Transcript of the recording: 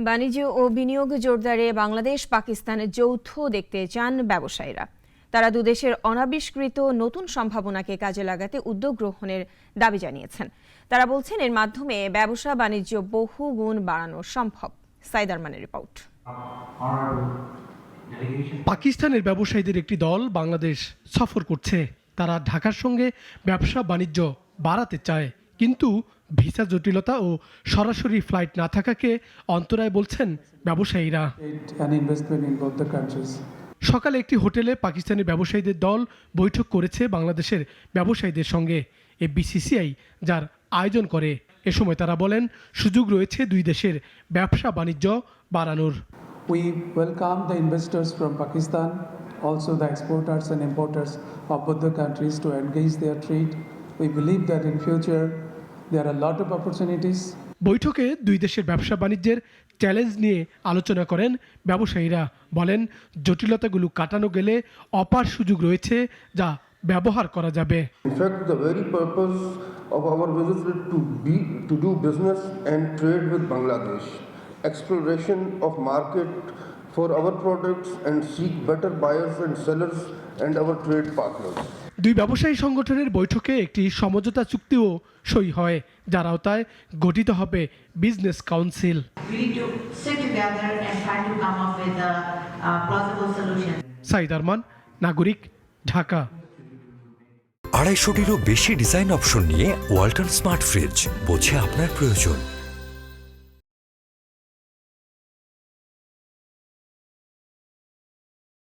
বাণিজ্য ও বিনিয়োগ জোরদারে বাংলাদেশ পাকিস্তান যৌথ দেখতে চান ব্যবসায়ীরা। তারা দুদেশের অনাবিষ্কৃত নতুন সম্ভাবনাকে কাজে লাগাতে উদ্যোগ গ্রহণের দাবি জানিয়েছেন। তারা বলছেন এর মাধ্যমে ব্যবসা বাণিজ্য বহু গুণ বাড়ানো সম্ভব। সাইদ আরমানের রিপোর্ট। পাকিস্তানের ব্যবসায়ীদের একটি দল বাংলাদেশ সফর করছে। তারা ঢাকার সঙ্গে ব্যবসা বাণিজ্য বাড়াতে চায়, কিন্তু ভিসা জটিলতা ও সরাসরি ফ্লাইট না থাকাকে অন্তরায় বলছেন ব্যবসায়ীরা। সকালে একটি হোটেলে পাকিস্তানি ব্যবসায়ীদের দল বৈঠক করেছে বাংলাদেশের ব্যবসায়ীদের সঙ্গে বিসিসিআই, যার আয়োজন করে। এ সময় তারা বলেন, সুযোগ রয়েছে দুই দেশের ব্যবসা বাণিজ্য বাড়ানোর। We welcome the investors from Pakistan, also the exporters and importers of both the countries to engage their trade. We believe that in future there are a lot of opportunities. বৈঠকে দুই দেশের ব্যবসা বাণিজ্যের চ্যালেঞ্জ নিয়ে আলোচনা করেন ব্যবসায়ীরা। বলেন, জটিলতাগুলো কাটানো গেলে অপার সুযোগ রয়েছে যা ব্যবহার করা যাবে। In fact, the very purpose of our visit is to do business and trade with Bangladesh. Exploration of market for our products and seek better buyers and sellers and our trade partners. দুই ব্যবসায়ী সংগঠনের বৈঠকে একটি সমঝোতা চুক্তিও সই হয়, যার আওতায় গঠিত হবে বিজনেস কাউন্সিল। সাইদ আরমান, নাগরিক, ঢাকা। 250টিরও বেশি ডিজাইন অপশন নিয়ে ওয়ালটন স্মার্ট ফ্রিজ, বোঝে আপনার প্রয়োজন।